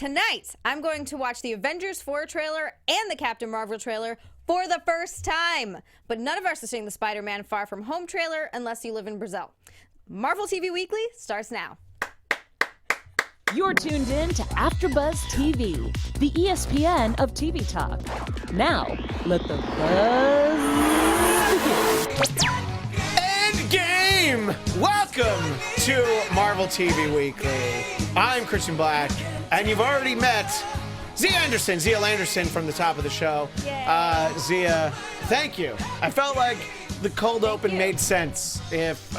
tonight I'm going to watch the Avengers 4 trailer and the Captain Marvel trailer for the first time. But none of us are seeing the Spider-Man Far From Home trailer unless you live in Brazil. Marvel TV Weekly starts now. You're tuned in to AfterBuzz TV, the ESPN of TV talk. Now, let the buzz begin. Endgame! Welcome to Marvel TV Weekly. I'm Christian Bladt, and you've already met Xia Anderson from the top of the show. Xia, thank you. I felt like the cold open made sense if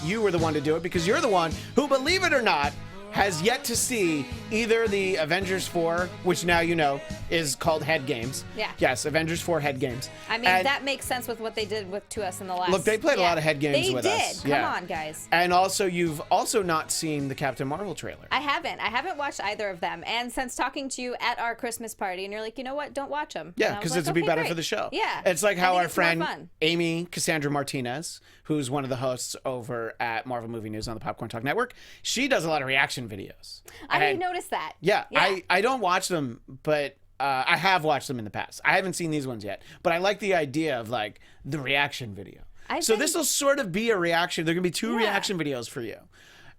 you were the one to do it, because you're the one who, believe it or not, has yet to see either the Avengers 4, which now you know is called Head Games. Yeah. Yes, Avengers 4 Head Games. I mean, that makes sense with what they did to us in the last... Look, they played a lot of Head Games with us. They did. Come on, guys. And also, you've also not seen the Captain Marvel trailer. I haven't watched either of them. And since talking to you at our Christmas party, and you're like, you know what? Don't watch them. Yeah, because this would be better for the show. Yeah. It's like how our friend Amy Cassandra Martinez, who's one of the hosts over at Marvel Movie News on the Popcorn Talk Network, she does a lot of reaction videos. I didn't notice that. Yeah. I don't watch them, but I have watched them in the past. I haven't seen these ones yet, but I like the idea of like the reaction video. This will sort of be a reaction. There are going to be two reaction videos for you.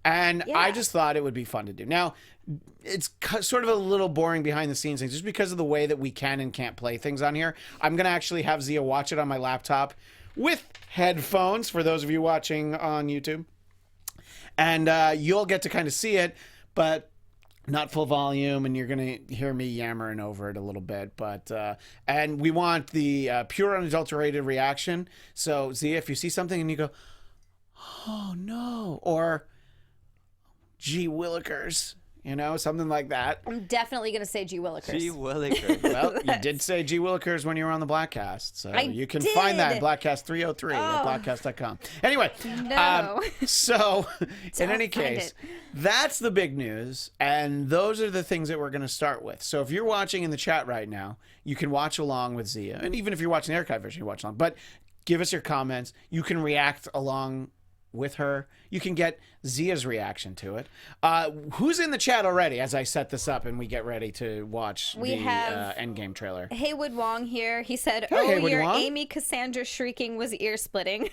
And I just thought it would be fun to do. Now, it's sort of a little boring behind the scenes things just because of the way that we can and can't play things on here. I'm going to actually have Xia watch it on my laptop with headphones for those of you watching on YouTube. And you'll get to kind of see it, but not full volume, and you're going to hear me yammering over it a little bit. But and we want the pure unadulterated reaction. So, Xia, if you see something and you go, oh no, or gee willikers, you know, something like that. I'm definitely going to say gee willikers. Gee willikers. Well, you did say gee willikers when you were on the Blackcast. So you can find that at Blackcast 303 at blackcast.com. Anyway, so in any case, that's the big news. And those are the things that we're going to start with. So if you're watching in the chat right now, you can watch along with Xia. And even if you're watching the archive version, you watch along. But give us your comments. You can react along with her. You can get Xia's reaction to it. Who's in the chat already as I set this up and we get ready to watch the Endgame trailer? Haywood Wong here. He said, Haywood your Wong? Amy Cassandra shrieking was ear-splitting.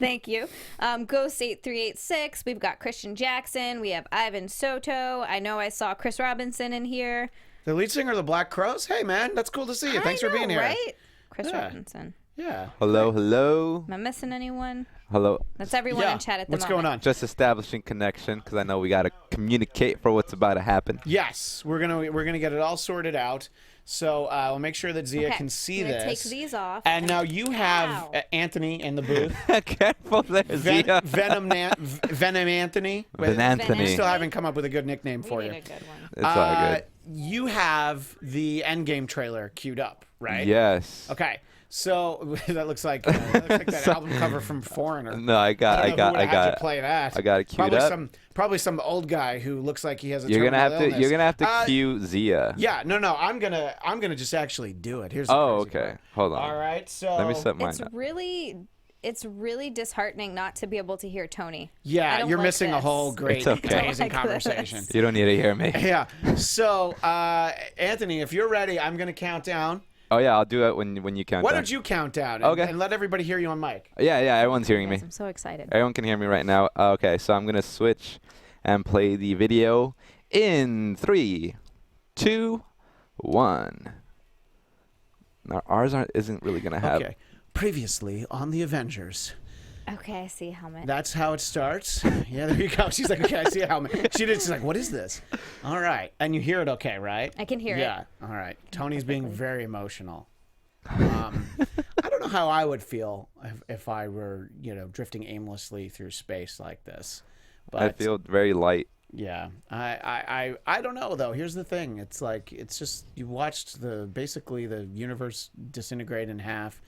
Thank you. Ghost8386. We've got Christian Jackson. We have Ivan Soto. I know I saw Chris Robinson in here. The lead singer of the Black Crowes? Hey, man, that's cool to see you. Thanks for being here. Right? Chris Robinson. Yeah. Hello, hello. Am I missing anyone? Hello. That's everyone in chat at the moment. What's going on? Just establishing connection because I know we got to communicate for what's about to happen. Yes, we're gonna get it all sorted out. So we'll make sure that Xia can see this. Take these off. And now you have Anthony in the booth. Careful there, Xia. Venom Anthony. Venom Anthony. Still haven't come up with a good nickname for you. We need a good one. It's all good. You have the Endgame trailer queued up, right? Yes. Okay. So that looks like that album cover from Foreigner. No, I got to play that. I got it queued up. Probably some old guy who looks like he has a You're gonna have illness. to. You're gonna have to cue Xia. Yeah, no. I'm gonna just actually do it. Here's the crazy okay. part. Hold on. All right, so Let me set mine up. It's really disheartening not to be able to hear Tony. Yeah, you're missing a whole great, amazing conversation. You don't need to hear me. Yeah. So, Anthony, if you're ready, I'm gonna count down. Oh yeah, I'll do it when you count. Why down. don't you count down? Okay. And let everybody hear you on mic. Yeah, everyone's hearing me. I'm so excited. Everyone can hear me right now. Okay, so I'm gonna switch and play the video in 3, 2, 1. Now ours isn't really gonna have. Okay. Previously on the Avengers. Okay, I see a helmet. That's how it starts. Yeah, there you go. She's like, okay, I see a helmet. She's like, what is this? All right. And you hear it okay, right? I can hear it. Yeah. All right. Tony's being very emotional. I don't know how I would feel if I were, drifting aimlessly through space like this. But I feel very light. Yeah. I don't know, though. Here's the thing. It's like, it's just, you watched basically the universe disintegrate in half.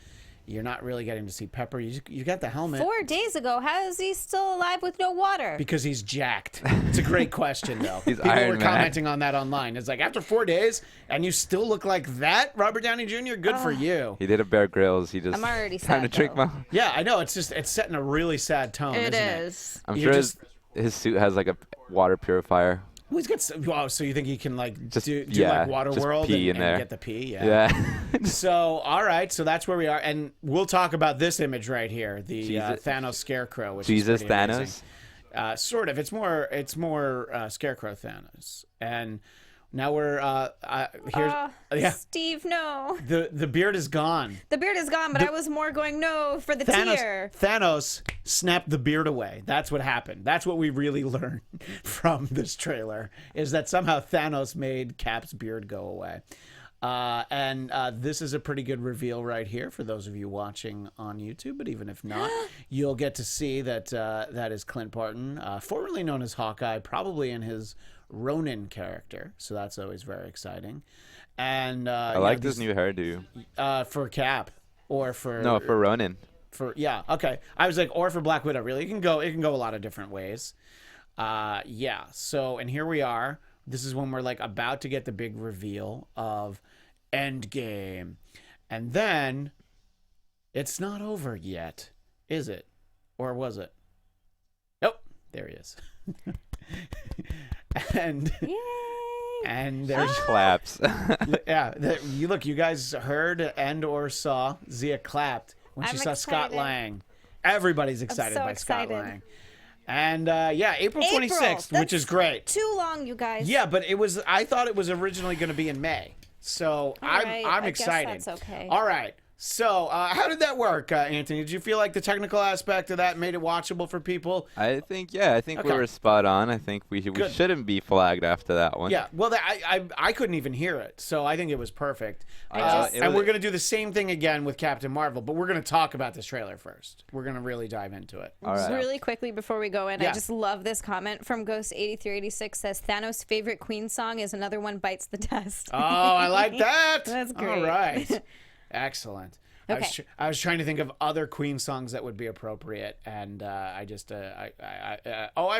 You're not really getting to see Pepper. You got the helmet. 4 days ago, how is he still alive with no water? Because he's jacked. It's a great question, though. He's People Iron were Man. commenting on that online. It's like, after 4 days, and you still look like that, Robert Downey Jr., good for you. He did a Bear Grylls. He just I'm already trying sad, to trick though. my. Yeah, I know. It's setting a really sad tone, isn't it? is. I'm You're sure just- his suit has like a water purifier. Well, he's got. Wow, so you think he can like Just- do yeah, like just Waterworld pee and in there. get the pee? Yeah. So, all right, so that's where we are, and we'll talk about this image right here, the Thanos Scarecrow, which Jesus is pretty Thanos. amazing. Sort of. It's more Scarecrow Thanos, and now we're here's Steve, no. the beard is gone. The beard is gone, but I was more going no for the tear. Thanos snapped the beard away. That's what happened. That's what we really learned from this trailer, is that somehow Thanos made Cap's beard go away. And this is a pretty good reveal right here for those of you watching on YouTube. But even if not, you'll get to see that that is Clint Barton, formerly known as Hawkeye, probably in his Ronin character. So that's always very exciting. And I like this new hairdo. For Cap or for For Ronin. Okay. I was like, or for Black Widow. Really, it can go a lot of different ways. So, and here we are. This is when we're like about to get the big reveal of Endgame, and then it's not over yet, is it? Or was it? Nope. There he is. And Yay! and there's Claps. you guys heard and or saw Xia clapped when she I'm saw Scott excited. Lang. Everybody's excited so by Scott excited. Lang. And April 26th, which is great. Too long, you guys. Yeah, but I thought it was originally going to be in May. So right, I'm I guess excited. that's okay. All right. So how did that work, Anthony? Did you feel like the technical aspect of that made it watchable for people? I think we Okay. were spot on. I think we Good. shouldn't be flagged after that one. Yeah. Well, I couldn't even hear it, so I think it was perfect. It And was- we're going to do the same thing again with Captain Marvel, but we're going to talk about this trailer first. We're going to really dive into it. All right. Really quickly before we go in, Yeah. I just love this comment from Ghost8386 says Thanos' favorite Queen song is Another One Bites the Dust. Oh, I like that. That's great. All right. Excellent. Okay. I was trying to think of other Queen songs that would be appropriate, and I've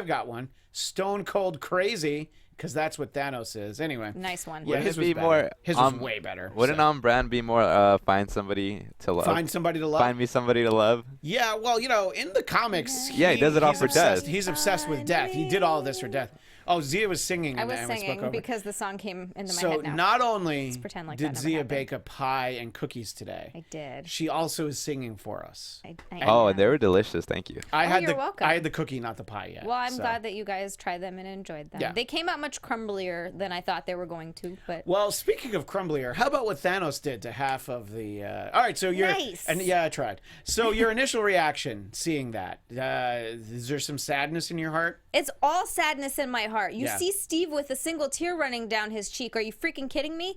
got one. Stone Cold Crazy, because that's what Thanos is. Anyway. Nice one. Yeah, Wouldn't his it was be better. more? His was way better. Wouldn't so. On Brand be more? Find somebody to love. Find somebody to love? Find me somebody to love. Yeah, well, in the comics, Yeah, he does it all he's for obsessed- Death. He's obsessed with death. He did all of this for death. Oh, Zia was singing. I and was we spoke singing over. because the song came into my So head now. not only pretend like did that never Zia happened. bake a pie and cookies today, I did. she also is singing for us. I Oh, am. and they were delicious. Thank you. you're welcome. I had the cookie, not the pie yet. Well, I'm so. glad that you guys tried them and enjoyed them. Yeah. They came out much crumblier than I thought they were going to, but Well, speaking of crumblier, how about what Thanos did to half of the? All right, so you're Nice. and yeah, I tried. So your initial reaction seeing that, is there some sadness in your heart? it's all sadness in my heart. You Yeah. see Steve with a single tear running down his cheek. Are you freaking kidding me?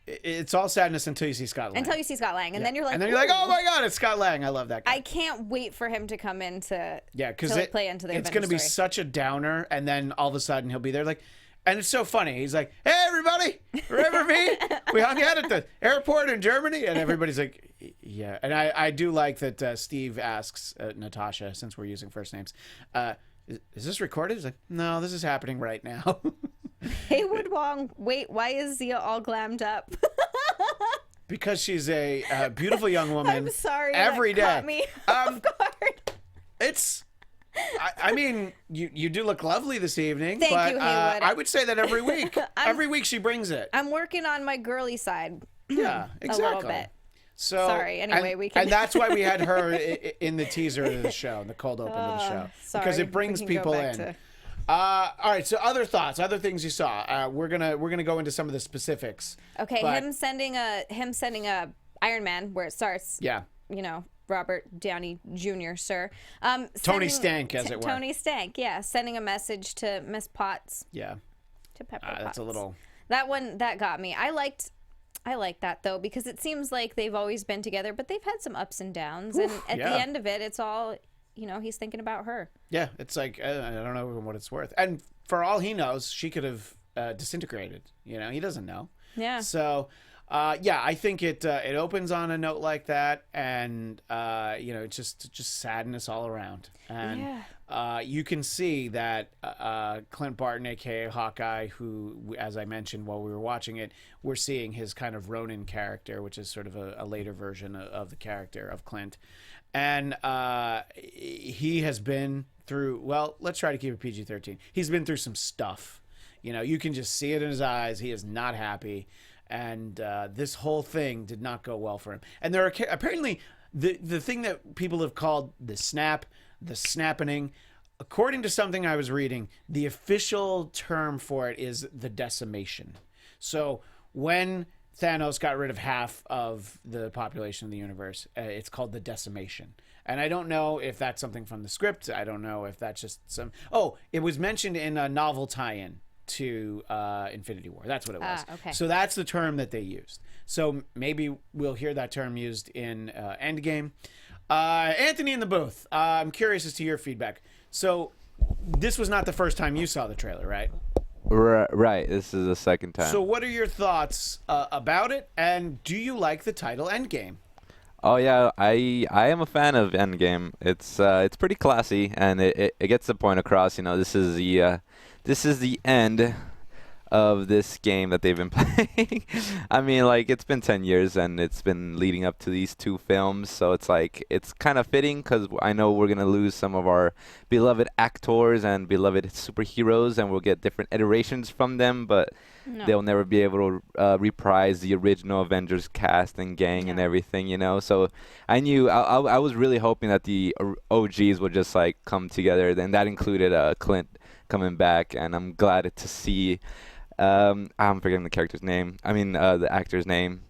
It's all sadness until you see Scott Lang. Until you see Scott Lang, and then you're like, oh "Ooh." my God, it's Scott Lang. I love that guy. I can't wait for him to come in to Because to play into the it's Avengers going to be story. such a downer, and then all of a sudden he'll be there like, and it's so funny. He's like, "Hey everybody, remember me? We hung out at the airport in Germany," and everybody's like, "Yeah." And I do like that Steve asks Natasha, since we're using first names, "Is this recorded?" He's like, "No, this is happening right now." Haywood Wong, wait, why is Zia all glammed up? Because she's a beautiful young woman. I'm sorry. Every that day. caught me off guard. It's. I mean, you do look lovely this evening. Thank but, you, Haywood. I would say that every week. Every week she brings it. I'm working on my girly side. Yeah, exactly. A little bit. So Sorry, anyway, and, we can- and that's why we had her in the teaser of the show, the cold open of the show, sorry, because it we brings can go people back in. to- All right, so other thoughts, other things you saw. We're gonna go into some of the specifics. Okay, but- him sending a Iron Man where it starts. Yeah. Robert Downey Jr., sir. Tony Stank, as it were. Tony Stank, yeah, sending a message to Miss Potts, Yeah, to Pepper Potts. that's a little. That one that got me. I liked that though because it seems like they've always been together, but they've had some ups and downs, and at yeah. the end of it, it's all he's thinking about her. Yeah, it's like I don't know what it's worth, and for all he knows, she could have disintegrated. He doesn't know. Yeah. So, I think it opens on a note like that, and it's just sadness all around, and you can see that Clint Barton, aka Hawkeye, who, as I mentioned while we were watching it, we're seeing his kind of Ronin character, which is sort of a later version of the character of Clint, and he has been through. Well, let's try to keep it PG-13. He's been through some stuff You know, you can just see it in his eyes. He is not happy. And this whole thing did not go well for him. And there are apparently the thing that people have called the snapping, according to something I was reading, the official term for it is the decimation. So when Thanos got rid of half of the population of the universe, it's called the decimation. And I don't know if that's something from the script. I don't know if that's just some... Oh, it was mentioned in a novel tie-in to Infinity War. That's what it was. Okay. So that's the term that they used. So maybe we'll hear that term used in Endgame. Anthony in the booth, I'm curious as to your feedback. So this was not the first time you saw the trailer, right? Right. This is the second time. So what are your thoughts about it? And do you like the title Endgame? Oh yeah, I am a fan of Endgame. It's pretty classy, and it gets the point across. You know, this is the end of this game that they've been playing. I mean, like, it's been 10 years and it's been leading up to these two films, so it's like it's kind of fitting because I know we're gonna lose some of our beloved actors and beloved superheroes, and we'll get different iterations from them, but they'll never be able to reprise the original Avengers cast and gang and everything, you know. So I knew I was really hoping that the OGs would just like come together, and that included Clint coming back, and I'm glad to see. I'm forgetting the character's name. I mean, the actor's name.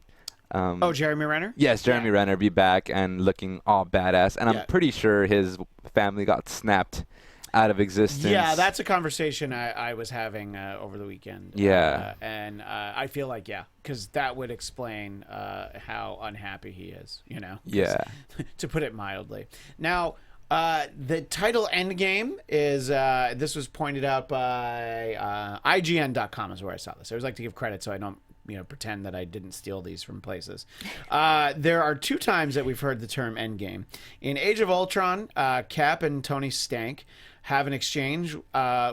Jeremy Renner? Yes, Jeremy Renner be back and looking all badass. And I'm pretty sure his family got snapped out of existence. Yeah, that's a conversation I was having over the weekend. Yeah. And I feel like, because that would explain how unhappy he is, you know? Yeah. To put it mildly. Now... the title Endgame is, this was pointed out by IGN.com is where I saw this. I always like to give credit so I don't, pretend that I didn't steal these from places. There are 2 times that we've heard the term Endgame. In Age of Ultron, Cap and Tony Stank have an exchange,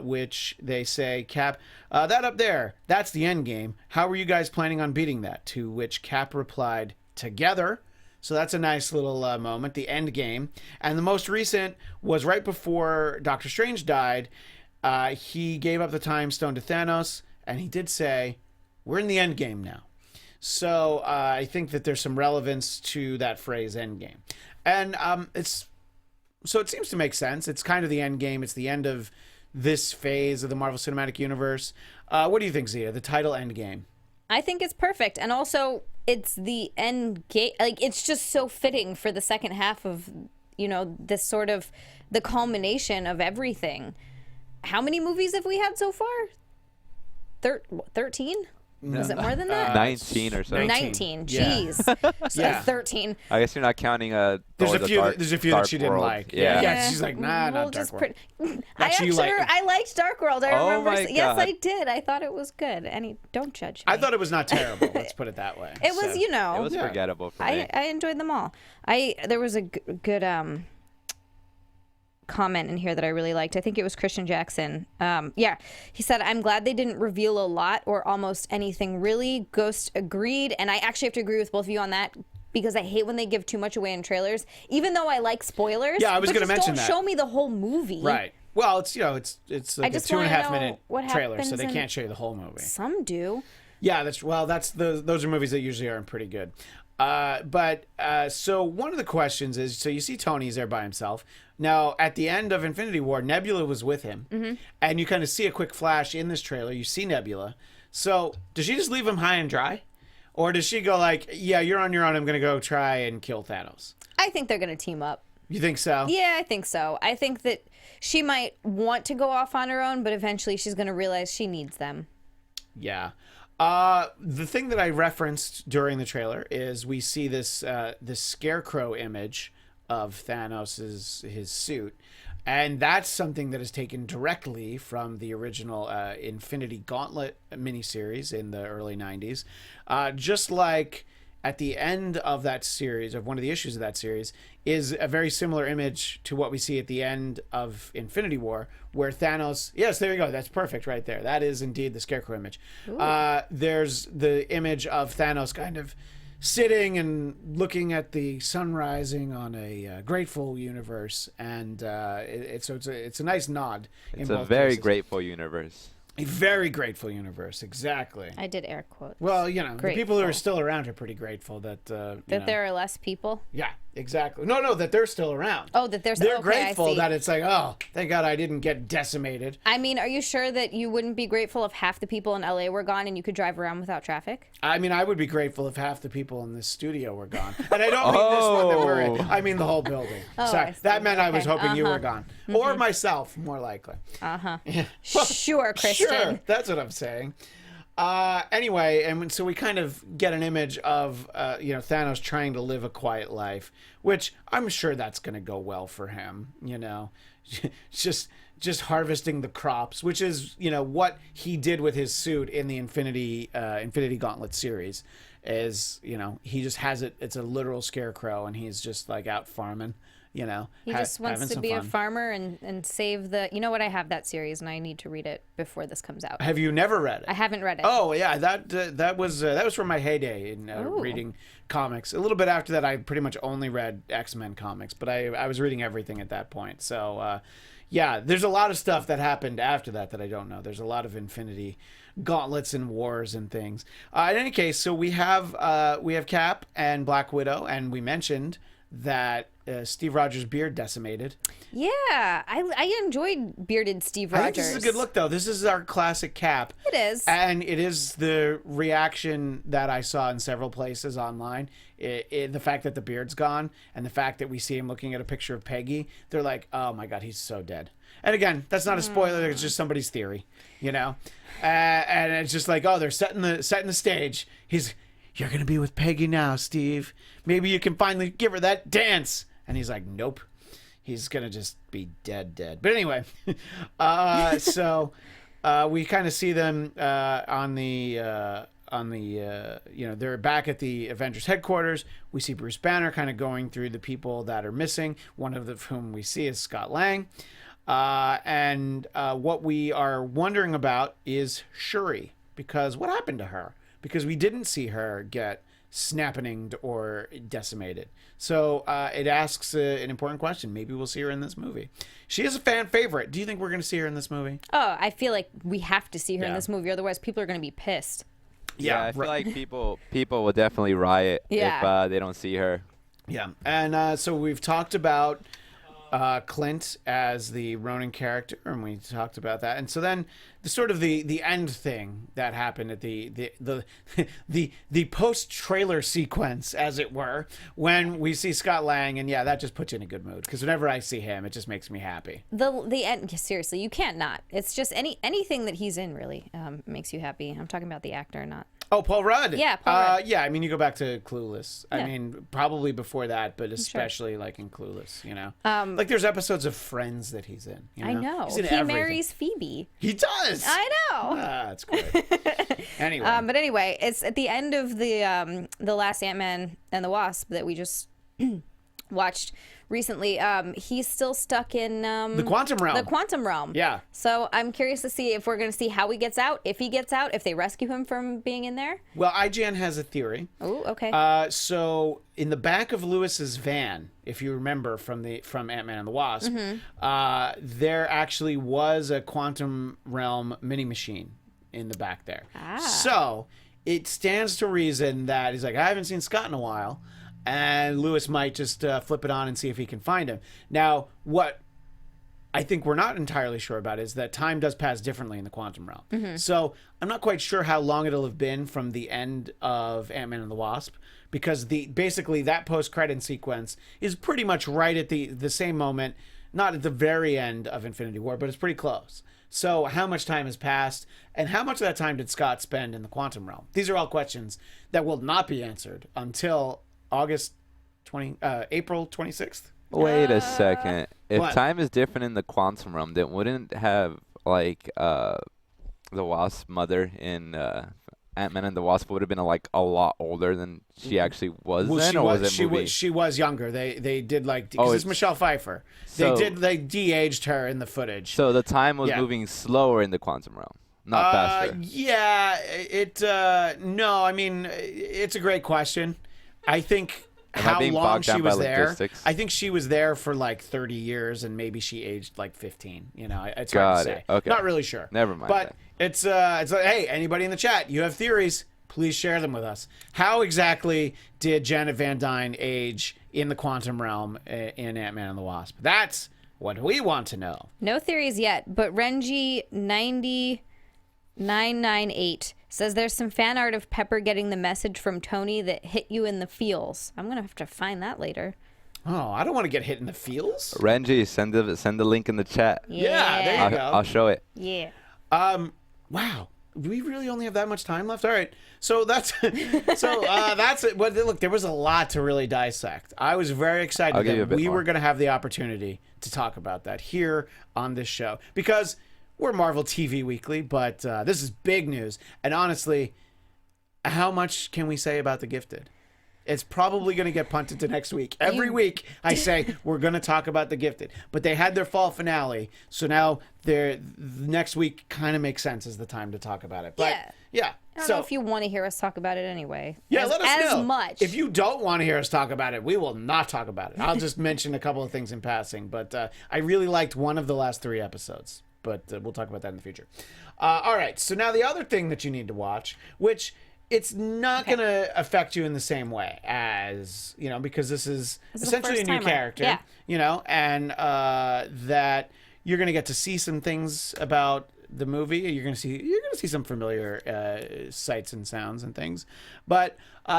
which they say, Cap, that up there, that's the Endgame. How were you guys planning on beating that? To which Cap replied, together. So that's a nice little moment, the end game. And the most recent was right before Doctor Strange died. He gave up the Time Stone to Thanos, and he did say, we're in the end game now. So I think that there's some relevance to that phrase, end game. And so it seems to make sense. It's kind of the end game. It's the end of this phase of the Marvel Cinematic Universe. What do you think, Xia, the title End Game? I think it's perfect. And also, it's the end game. Like, it's just so fitting for the second half of, this sort of the culmination of everything. How many movies have we had so far? 13? No. Is it more than that? 19 or so. 19. Jeez. So 13. I guess you're not counting there's a few that she didn't World. like. Yeah. She's like, nah, not Dark World. I liked Dark World. I remember. My yes, God. I did. I thought it was good. Don't judge me. I thought it was not terrible. Let's put it that way. It was, It was forgettable for me. I enjoyed them all. There was a good comment in here that I really liked. I think it was Christian Jackson. He said, I'm glad they didn't reveal a lot or almost anything really. Ghost agreed, and I actually have to agree with both of you on that because I hate when they give too much away in trailers, even though I like spoilers. Yeah, I was going to mention that. Don't show me the whole movie. Right. Well, it's it's like a 2.5 minute trailer, so they can't show you the whole movie. Some do. Yeah, those are movies that usually aren't pretty good. So one of the questions is, so you see Tony's there by himself. Now, at the end of Infinity War, Nebula was with him, and you kind of see a quick flash in this trailer. You see Nebula. So does she just leave him high and dry? Or does she go like, yeah, you're on your own, I'm going to go try and kill Thanos? I think they're going to team up. You think so? Yeah, I think so. I think that she might want to go off on her own, but eventually she's going to realize she needs them. Yeah. The thing that I referenced during the trailer is we see this scarecrow image of Thanos' his suit, and that's something that is taken directly from the original Infinity Gauntlet miniseries in the early 90s. Just like at the end of that series, of one of the issues of that series, is a very similar image to what we see at the end of Infinity War, where Thanos... Yes, there you go. That's perfect right there. That is indeed the Scarecrow image. There's the image of Thanos kind of sitting and looking at the sun rising on a grateful universe, and it's a nice nod. It's a very grateful universe. A very grateful universe, exactly. I did air quotes. Well, the people who are Grateful. still around are pretty grateful that There are less people. Yeah, exactly. No, that they're still around. Oh, that there's. They're okay, I grateful see. that it's like, oh, thank God I didn't get decimated. I mean, are you sure that you wouldn't be grateful if half the people in LA were gone and you could drive around without traffic? I mean, I would be grateful if half the people in this studio were gone. And I don't mean this one that we're in. I mean the whole building. Oh, Sorry. I see. That meant I was Okay. hoping you were gone. Or myself, more likely. Sure, Christian. Sure. That's what I'm saying. Anyway, and so we kind of get an image of, Thanos trying to live a quiet life, which I'm sure that's going to go well for him, just harvesting the crops, which is, what he did with his suit in the Infinity Gauntlet series is, he just has it. It's a literal scarecrow and he's just like out farming. He just wants to be a farmer and save the. You know what? I have that series and I need to read it before this comes out. Have you never read it? I haven't read it. Oh yeah, that was from my heyday in reading comics. A little bit after that, I pretty much only read X-Men comics, but I was reading everything at that point. So yeah, there's a lot of stuff that happened after that I don't know. There's a lot of Infinity Gauntlets and wars and things. In any case, so we have Cap and Black Widow, and we mentioned that Steve Rogers' beard decimated. Yeah, I enjoyed bearded Steve Rogers. I think this is a good look, though. This is our classic Cap. It is. And it is the reaction that I saw in several places online. The fact that the beard's gone and the fact that we see him looking at a picture of Peggy, they're like, oh my God, he's so dead. And again, that's not a spoiler. It's just somebody's theory, and it's just like, oh, they're setting the stage. You're going to be with Peggy now, Steve. Maybe you can finally give her that dance. And he's like, nope. He's going to just be dead. But anyway, so we kind of see them on the they're back at the Avengers headquarters. We see Bruce Banner kind of going through the people that are missing. One of whom we see is Scott Lang. And what we are wondering about is Shuri, because what happened to her? Because we didn't see her get snappinged or decimated. So it asks an important question. Maybe we'll see her in this movie. She is a fan favorite. Do you think we're going to see her in this movie? Oh, I feel like we have to see her in this movie. Otherwise, people are going to be pissed. Yeah, I feel like people will definitely riot if they don't see her. Yeah, and so we've talked about Clint as the Ronin character, and we talked about that. And so then the end thing that happened at the post trailer sequence, as it were, when we see Scott Lang, and that just puts you in a good mood, because whenever I see him, it just makes me happy. The end, seriously, you can't not. It's just anything that he's in really makes you happy. I'm talking about the actor, not. Oh, Paul Rudd. Yeah, Paul Rudd. Yeah, I mean, you go back to Clueless. Yeah. I mean, probably before that, but especially like in Clueless, like there's episodes of Friends that he's in. I know. He's in He everything. marries Phoebe. He does. I know. That's great. Anyway. But anyway, it's at the end of the last Ant-Man and the Wasp that we just watched recently. He's still stuck in the quantum realm. The quantum realm. Yeah. So I'm curious to see if we're going to see how he gets out, if he gets out, if they rescue him from being in there. Well, IGN has a theory. Oh, okay. So in the back of Lewis's van, if you remember from Ant-Man and the Wasp, there actually was a quantum realm mini machine in the back there. So it stands to reason that he's like, I haven't seen Scott in a while. And Lewis might just flip it on and see if he can find him. Now, what I think we're not entirely sure about is that time does pass differently in the quantum realm. So I'm not quite sure how long it'll have been from the end of Ant-Man and the Wasp, because basically that post-credit sequence is pretty much right at the same moment, not at the very end of Infinity War, but it's pretty close. So how much time has passed, and how much of that time did Scott spend in the quantum realm? These are all questions that will not be answered until April 26th. Wait a second. If what? time is different in the quantum realm, then wouldn't have like the Wasp mother in Ant-Man and the Wasp would have been like a lot older than she actually was then, she was younger. They did like, because it's Michelle Pfeiffer. They de-aged her in the footage. So the time was moving slower in the quantum realm, not faster. Yeah, no, I mean, it's a great question. I think how long she was there. I think she was there for like 30 years, and maybe she aged like 15. It's hard to say. Okay. Not really sure. Never mind. But It's like, hey, anybody in the chat, you have theories, please share them with us. How exactly did Janet Van Dyne age in the quantum realm in Ant-Man and the Wasp? That's what we want to know. No theories yet, but Renji90998 says there's some fan art of Pepper getting the message from Tony that hit you in the feels. I'm going to have to find that later. Oh, I don't want to get hit in the feels. Renji, send the link in the chat. Yeah, there you go. I'll show it. Yeah. Wow. Do we really only have that much time left? All right. So that's that's it. But look, there was a lot to really dissect. I was very excited that we were going to have the opportunity to talk about that here on this show because we're Marvel TV Weekly, but this is big news. And honestly, how much can we say about The Gifted? It's probably going to get punted to next week. Every week I say we're going to talk about The Gifted. But they had their fall finale, so now next week kind of makes sense as the time to talk about it. But yeah. I don't know if you want to hear us talk about it anyway. Yeah, let us know. As much. If you don't want to hear us talk about it, we will not talk about it. I'll just mention a couple of things in passing. But I really liked one of the last 3 episodes. But we'll talk about that in the future. All right, so now the other thing that you need to watch, which... it's not going to affect you in the same way as, because this is essentially a new character, and that you're going to get to see some things about the movie. You're going to see some familiar sights and sounds and things. But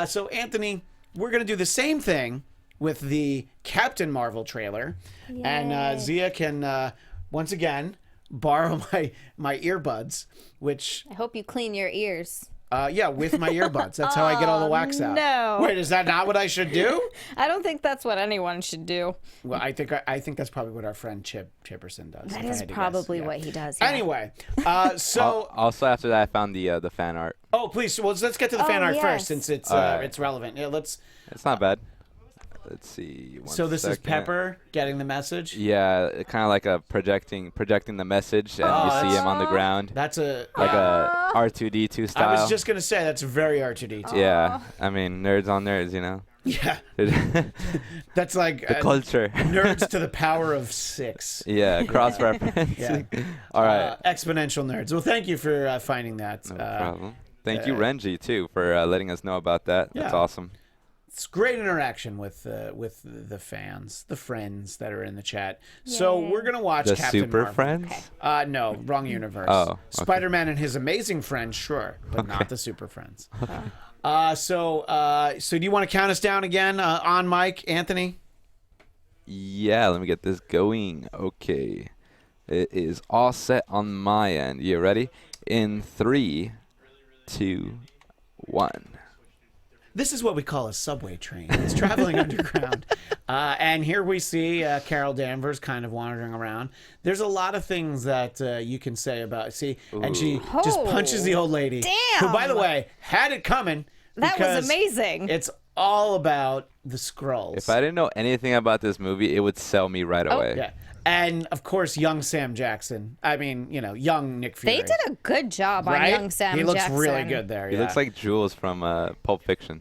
so Anthony, we're going to do the same thing with the Captain Marvel trailer. Yay. And Xia can once again borrow my earbuds, which I hope you clean your ears. Yeah, with my earbuds. That's how I get all the wax out. No. Wait, is that not what I should do? I don't think that's what anyone should do. Well, I think that's probably what our friend Chipperson does. That is probably what he does. Yeah. Anyway, so also after that, I found the fan art. Oh, please. Well, let's get to the fan art first, since it's relevant. Yeah, let's. It's not bad. Let's see. So this is Pepper getting the message? Yeah, kind of like a projecting the message, and you see him on the ground. That's a R2D2 style. I was just gonna say that's very R2D2. Yeah, I mean nerds on nerds, Yeah. That's like the culture. Nerds to the power of 6. Yeah, cross reference. Yeah. All right. Exponential nerds. Well, thank you for finding that. No problem. Thank you, Renji, too, for letting us know about that. That's awesome. It's great interaction with the fans, the friends that are in the chat. Yay. So we're gonna watch the Captain Super Marvel. Friends. No, wrong universe. Oh, okay. Spider-Man and his amazing friends, sure, but not the Super Friends. So do you want to count us down again on mic, Anthony? Yeah, let me get this going. Okay, it is all set on my end. You ready? In 3, 2, 1. This is what we call a subway train. It's traveling underground. And here we see Carol Danvers kind of wandering around. There's a lot of things that you can say about and she just punches the old lady. Damn! Who, by the way, had it coming. That was amazing. It's all about the Skrulls. If I didn't know anything about this movie, it would sell me right away. Yeah. And, of course, young Sam Jackson. I mean, young Nick Fury. They did a good job on young Sam Jackson. He looks really good there. He looks like Jules from Pulp Fiction.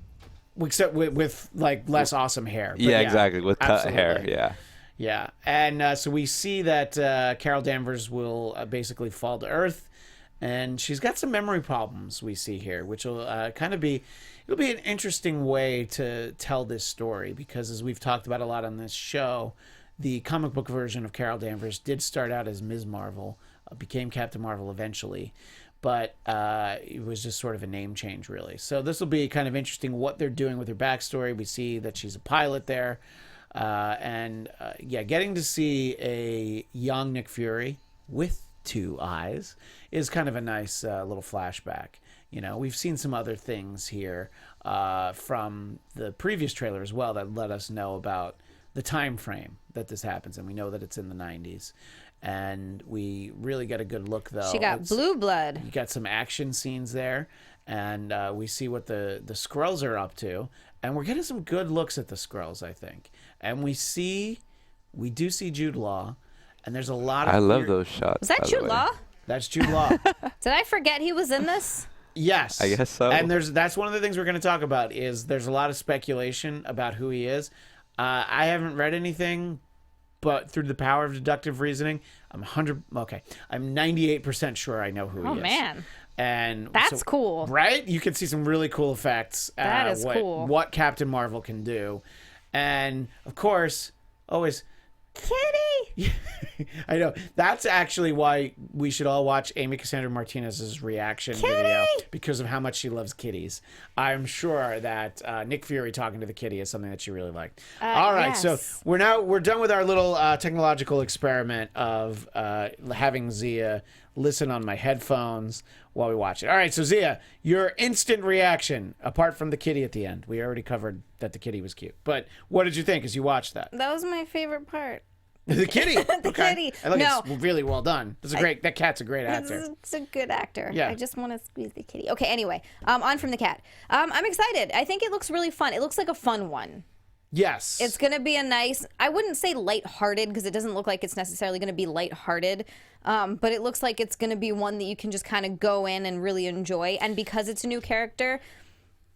Except with like, less awesome hair. Yeah, exactly. With cut hair, yeah. Yeah. And so we see that Carol Danvers will basically fall to Earth. And she's got some memory problems we see here, which will it'll be an interesting way to tell this story. Because as we've talked about a lot on this show, the comic book version of Carol Danvers did start out as Ms. Marvel, became Captain Marvel eventually, but it was just sort of a name change, really. So this will be kind of interesting what they're doing with her backstory. We see that she's a pilot there, getting to see a young Nick Fury with 2 eyes is kind of a nice little flashback. We've seen some other things here from the previous trailer as well that let us know about the time frame that this happens, and we know that it's in the 90s. And we really get a good look, though. She got blue blood. You got some action scenes there, and we see what the Skrulls are up to, and we're getting some good looks at the Skrulls, I think. And we do see Jude Law, and there's a lot of. I love those shots. Was that Jude Law? That's Jude Law. Did I forget he was in this? Yes, I guess so. And that's one of the things we're going to talk about. Is there's a lot of speculation about who he is. I haven't read anything, but through the power of deductive reasoning, I'm 100. Okay, I'm 98% sure I know who he is. Oh man. And That's cool. Right? You can see some really cool effects. That is cool. What Captain Marvel can do. And, of course, always... Kitty! I know. That's actually why we should all watch Amy Cassandra Martinez's reaction video, because of how much she loves kitties. I'm sure that Nick Fury talking to the kitty is something that she really liked. All right, so yes. we're done with our little technological experiment of having Xia listen on my headphones while we watch it. All right, so Xia, your instant reaction, apart from the kitty at the end. We already covered that the kitty was cute. But what did you think as you watched that? That was my favorite part. The kitty. The kitty. I think No. it's really well done. That cat's a great actor. It's a good actor. Yeah. I just want to squeeze the kitty. Okay, anyway, on from the cat. I'm excited. I think it looks really fun. It looks like a fun one. Yes. It's going to be a nice, I wouldn't say lighthearted because it doesn't look like it's necessarily going to be lighthearted, but it looks like it's going to be one that you can just kind of go in and really enjoy. And because it's a new character,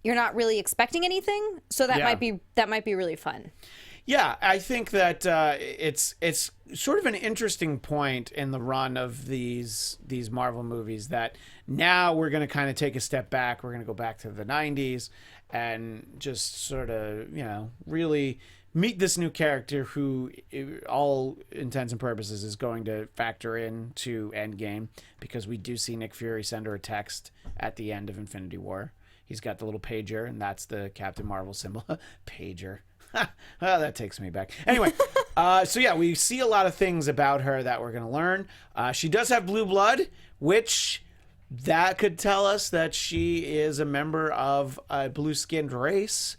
you're not really expecting anything, so that might be really fun. Yeah, I think that it's sort of an interesting point in the run of these Marvel movies that now we're going to kind of take a step back. We're going to go back to the 90s and just sort of, really meet this new character who, all intents and purposes, is going to factor into Endgame, because we do see Nick Fury send her a text at the end of Infinity War. He's got the little pager, and that's the Captain Marvel symbol. Pager. Oh, that takes me back. Anyway, so yeah, we see a lot of things about her that we're going to learn. She does have blue blood, which that could tell us that she is a member of a blue-skinned race.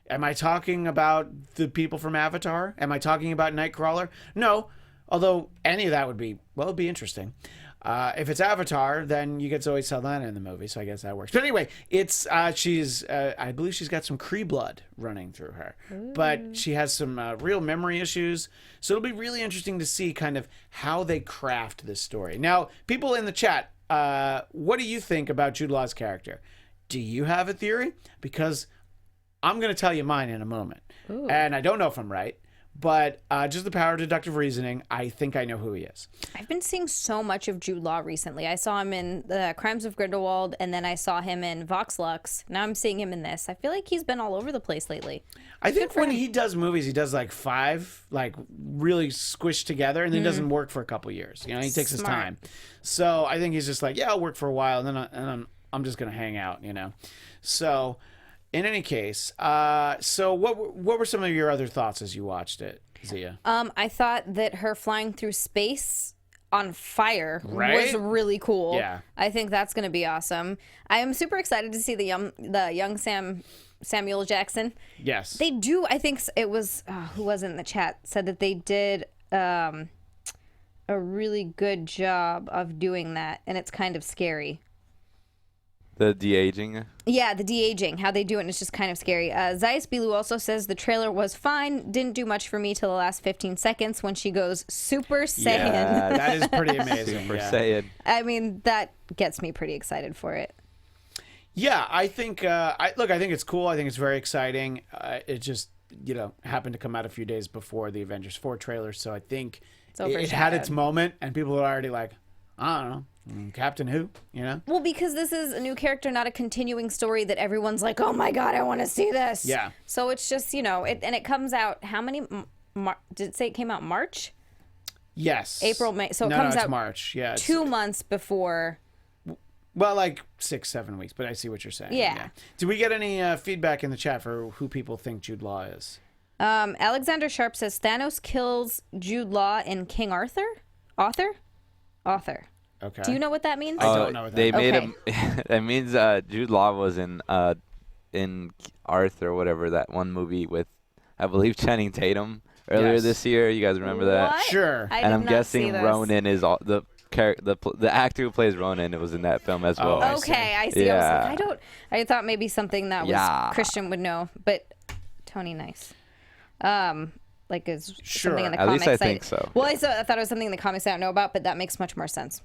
Am I talking about the people from Avatar? Am I talking about Nightcrawler? No, although any of that would be, well, it'd be interesting. If it's Avatar, then you get Zoe Saldana in the movie, so I guess that works. But anyway, it's I believe she's got some Kree blood running through her. Ooh. But she has some real memory issues, so it'll be really interesting to see kind of how they craft this story. Now, people in the chat, what do you think about Jude Law's character? Do you have a theory? Because I'm going to tell you mine in a moment. Ooh. And I don't know if I'm right. But just the power of deductive reasoning, I think I know who he is. I've been seeing so much of Jude Law recently. I saw him in The Crimes of Grindelwald, and then I saw him in Vox Lux. Now I'm seeing him in this. I feel like he's been all over the place lately. I think when he does movies, he does like 5, like really squished together, and then doesn't work for a couple years. He takes his time. So I think he's just like, yeah, I'll work for a while, and then I'm just gonna hang out, So. In any case, so what were some of your other thoughts as you watched it, Xia? I thought that her flying through space on fire was really cool. Yeah. I think that's going to be awesome. I am super excited to see the young Samuel Jackson. Yes. They do, I think it was, who was in the chat, said that they did a really good job of doing that, and it's kind of scary. The de-aging? Yeah, the de-aging, how they do it, and it's just kind of scary. Zeiss Bilou also says the trailer was fine, didn't do much for me till the last 15 seconds when she goes Super Saiyan. Yeah, that is pretty amazing. Super Saiyan. I mean, that gets me pretty excited for it. Yeah, I think, I think it's cool. I think it's very exciting. It just, happened to come out a few days before the Avengers 4 trailer, so I think it had its moment, and people were already like, I don't know. Captain who, Well, because this is a new character, not a continuing story that everyone's like, oh my God, I want to see this. Yeah. So it's just, and it comes out, how many, did it say it came out March? Yes. April, May. So it no, comes it's out March. Yeah. 2 months before. Well, like 6-7 weeks, but I see what you're saying. Yeah. Did we get any feedback in the chat for who people think Jude Law is? Alexander Sharp says Thanos kills Jude Law in King Arthur? Author. Okay. Do you know what that means? I don't know what that means. They made Okay. him. That means Jude Law was in Arthur, whatever, that one movie with, I believe, Channing Tatum earlier this year. You guys remember that? What? Sure. I And did I'm not guessing see this. Ronan is the actor who plays Ronan. It was in that film as well. Oh, Okay, I see. Yeah. I was like, I thought maybe something that was Christian would know, but Tony, nice. Like is something in the At comics. least I think so. Well, I thought it was something in the comics I don't know about, but that makes much more sense.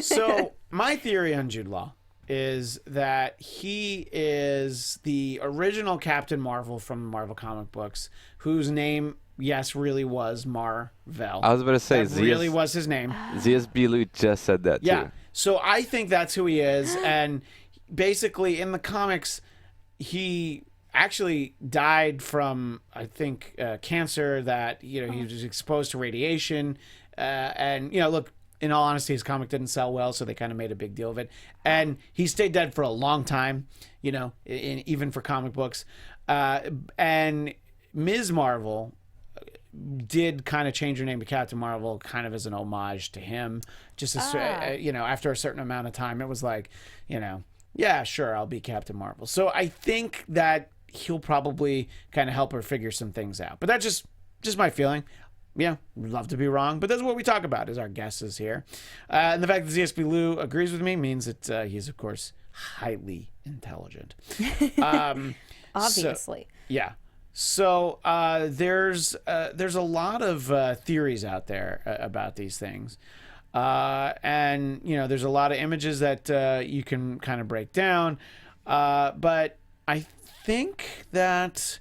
So my theory on Jude Law is that he is the original Captain Marvel from Marvel comic books, whose name yes, really was Mar-Vell. I was about to say, that really was his name. Zias Bilu just said that too. Yeah. So I think that's who he is. And basically, in the comics, he actually died from, I think, cancer that, he was exposed to radiation. And, look, in all honesty, his comic didn't sell well, so they kind of made a big deal of it. And he stayed dead for a long time, even for comic books. And Ms. Marvel did kind of change her name to Captain Marvel kind of as an homage to him. Just, after a certain amount of time, it was like, yeah, sure, I'll be Captain Marvel. So I think that he'll probably kind of help her figure some things out. But that's just my feeling. Yeah, we'd love to be wrong, but that's what we talk about is our guesses here. And the fact that ZSB Lou agrees with me means that he's, of course, highly intelligent. Obviously. Yeah. So there's a lot of theories out there about these things. And, there's a lot of images that you can kind of break down. But I think that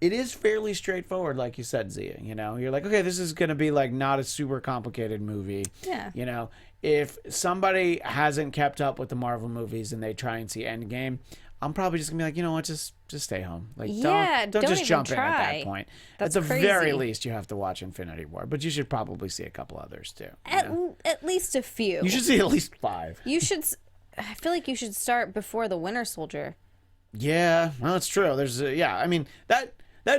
it is fairly straightforward, like you said, Zia. You're like, okay, this is going to be like not a super complicated movie. Yeah. If somebody hasn't kept up with the Marvel movies and they try and see Endgame, I'm probably just gonna be like, you know what, just stay home. Like, don't just even jump try. in at that point. That's at the crazy. very least, you have to watch Infinity War, but you should probably see a couple others too. At least a few. You should see at least 5. I feel like you should start before the Winter Soldier. Yeah, well, it's true. There's I mean that'd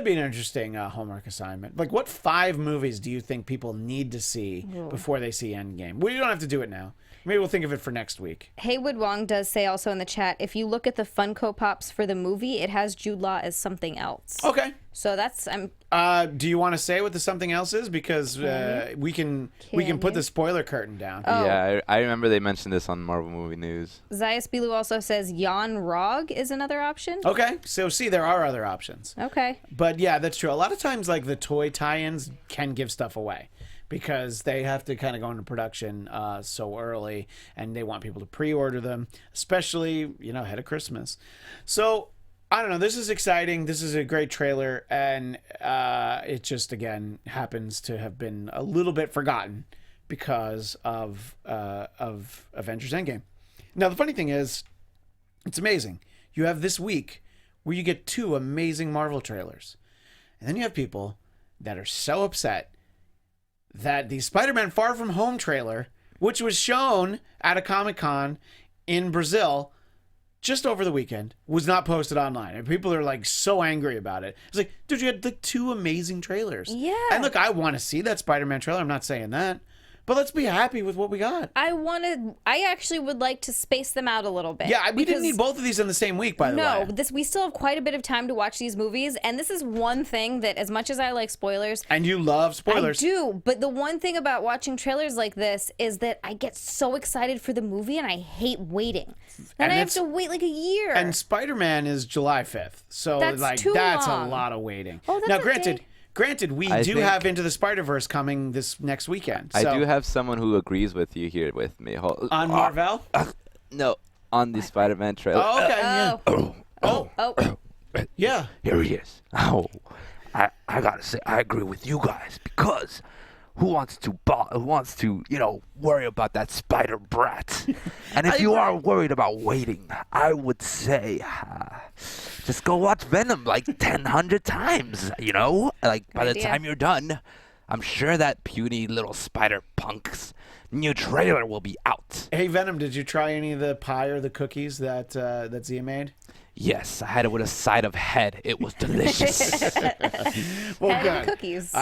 be an interesting homework assignment. Like, what 5 movies do you think people need to see before they see Endgame? Well, you don't have to do it now. Maybe we'll think of it for next week. Haywood Wong does say also in the chat, if you look at the Funko Pops for the movie, it has Jude Law as something else. Okay. So that's do you want to say what the something else is? Because we can put the spoiler curtain down. Yeah, I remember they mentioned this on Marvel Movie News. Zayas Bilu also says Jan Rog is another option. Okay, so see, there are other options. Okay. But yeah, that's true. A lot of times, like, the toy tie-ins can give stuff away because they have to kind of go into production so early, and they want people to pre-order them, especially ahead of Christmas. So I don't know. This is exciting. This is a great trailer, and it just again happens to have been a little bit forgotten because of Avengers Endgame. Now the funny thing is, it's amazing. You have this week where you get 2 amazing Marvel trailers, and then you have people that are so upset that the Spider-Man Far From Home trailer, which was shown at a Comic-Con in Brazil just over the weekend, was not posted online. And people are like so angry about it. It's like, dude, you had like 2 amazing trailers. Yeah. And look, I want to see that Spider-Man trailer. I'm not saying that. But let's be happy with what we got. I actually would like to space them out a little bit. Yeah, we didn't need both of these in the same week, by the way. No, we still have quite a bit of time to watch these movies, and this is one thing that, as much as I like spoilers... And you love spoilers. I do, but the one thing about watching trailers like this is that I get so excited for the movie, and I hate waiting. Then I have to wait like a year. And Spider-Man is July 5th, so that's a lot of waiting. Oh, that's now, okay. Granted, we do have Into the Spider-Verse coming this next weekend. So. I do have someone who agrees with you here with me. On Marvel? No, on the Spider-Man trailer. Oh, okay. Oh. Yeah. Here he is. Oh, I gotta say, I agree with you guys because who wants to worry about that spider brat? And if you are worried about waiting, I would say just go watch Venom like 100 times. Like by the time you're done, I'm sure that puny little spider punk's new trailer will be out. Hey Venom, did you try any of the pie or the cookies that Zia made? Yes, I had it with a side of head. It was delicious. Well, Head good. and cookies.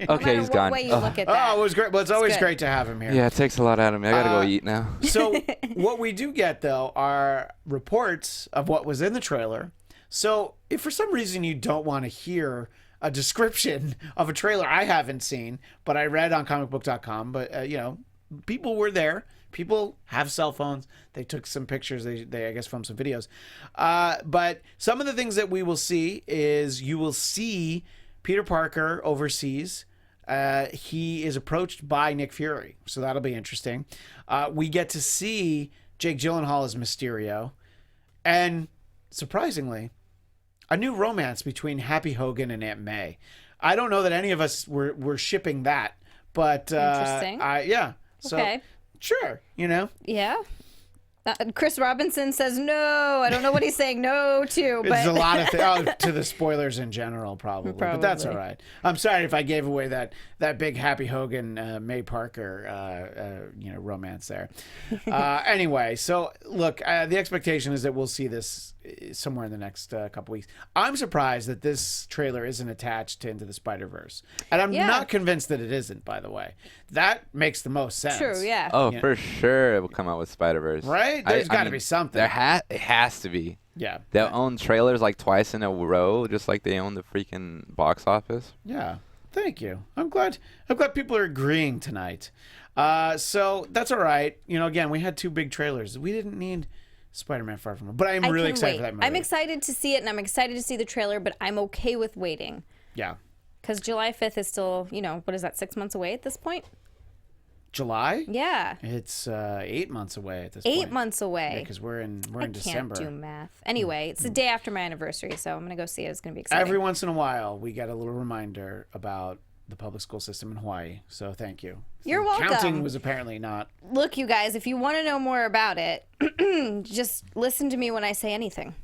Okay, he's gone. What way you look at that. Oh, it was great. Well, it's always good. great to have him here. Yeah, it takes a lot out of me. I gotta go eat now. So what we do get, though, are reports of what was in the trailer. So if for some reason you don't want to hear a description of a trailer I haven't seen, but I read on comicbook.com, but, people were there. People have cell phones. They took some pictures. They I guess, filmed some videos. But some of the things that we will see is you will see Peter Parker overseas. He is approached by Nick Fury. So that'll be interesting. We get to see Jake Gyllenhaal as Mysterio. And surprisingly, a new romance between Happy Hogan and Aunt May. I don't know that any of us were shipping that, but Interesting. Yeah. So, Okay. Sure. You know. Yeah. Chris Robinson says no. I don't know what he's saying no to, but It's a lot of things. Oh, to the spoilers in general, probably. But that's all right. I'm sorry if I gave away that big Happy Hogan, May Parker, romance there. Anyway, so look, the expectation is that we'll see this somewhere in the next couple weeks. I'm surprised that this trailer isn't attached to Into the Spider-Verse, and I'm not convinced that it isn't. By the way, that makes the most sense. true. Yeah. Oh, for sure, it will come out with Spider-Verse. Right? There's got to be something. It has to be. Yeah. They'll own trailers like twice in a row, just like they own the freaking box office. Yeah. Thank you. I'm glad people are agreeing tonight. So that's all right. You know, again, we had 2 big trailers. We didn't need Spider-Man Far From Home, but I'm really excited for that movie. I'm excited to see it, and I'm excited to see the trailer, but I'm okay with waiting. Yeah. Because July 5th is still, what is that, 6 months away at this point? July? Yeah. It's 8 months away at this point. 8 months away. Because we're in I December. can't do math. Anyway, it's the day after my anniversary, so I'm going to go see it. It's going to be exciting. Every once in a while, we get a little reminder about the public school system in Hawaii. So thank you. You're welcome. Counting was apparently not. Look, you guys, if you want to know more about it, just listen to me when I say anything.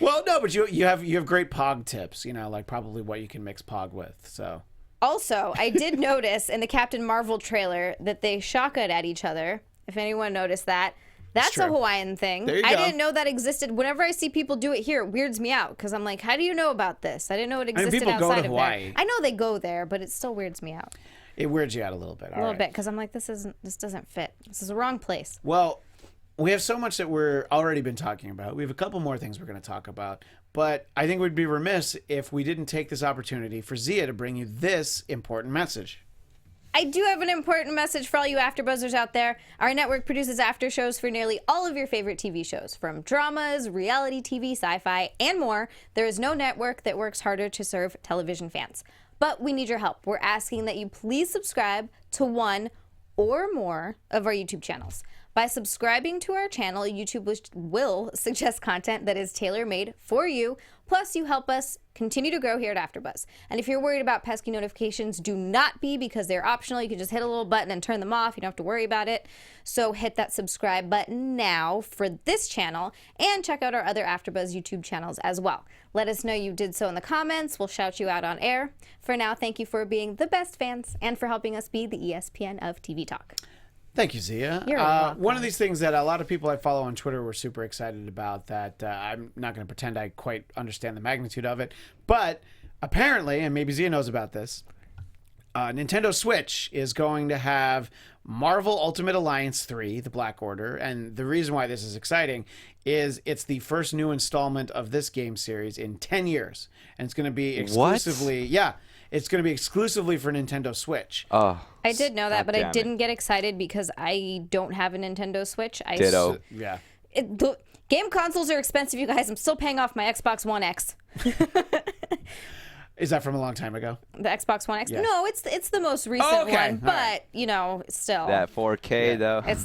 Well, no, but you have great Pog tips. Like probably what you can mix Pog with. So. Also, I did notice in the Captain Marvel trailer that they shotgun at each other. If anyone noticed that. That's a Hawaiian thing. There you I go. didn't know that existed. Whenever I see people do it here, it weirds me out because I'm like, how do you know about this? I didn't know it existed people go outside to of Hawaii. there. I know they go there, but it still weirds me out It weirds you out a little bit. a little bit because I'm like, this doesn't fit. This is the wrong place. Well, we have so much that we're already been talking about. We have a couple more things we're going to talk about, but I think we'd be remiss if we didn't take this opportunity for Xia to bring you this important message. I do have an important message for all you AfterBuzzers out there. Our network produces after shows for nearly all of your favorite TV shows, from dramas, reality TV, sci-fi, and more. There is no network that works harder to serve television fans. But we need your help. We're asking that you please subscribe to one or more of our YouTube channels. By subscribing to our channel, YouTube will suggest content that is tailor-made for you. Plus, you help us continue to grow here at AfterBuzz. And if you're worried about pesky notifications, do not be, because they're optional. You can just hit a little button and turn them off. You don't have to worry about it. So hit that subscribe button now for this channel, and check out our other AfterBuzz YouTube channels as well. Let us know you did so in the comments. We'll shout you out on air. For now, thank you for being the best fans and for helping us be the ESPN of TV Talk. Thank you, Xia. You're welcome. One of these things that a lot of people I follow on Twitter were super excited about that I'm not going to pretend I quite understand the magnitude of it, but apparently, and maybe Xia knows about this, Nintendo Switch is going to have Marvel Ultimate Alliance 3, The Black Order, and the reason why this is exciting is it's the first new installment of this game series in 10 years, and it's going to be exclusively... What? Yeah. It's going to be exclusively for Nintendo Switch. Oh, I did know that, but I damn it. didn't get excited because I don't have a Nintendo Switch. Ditto. Yeah. Game consoles are expensive, you guys. I'm still paying off my Xbox One X. Is that from a long time ago? The Xbox One X? Yeah. No, it's the most recent Oh, okay. one, All right. but still. That 4K though. It's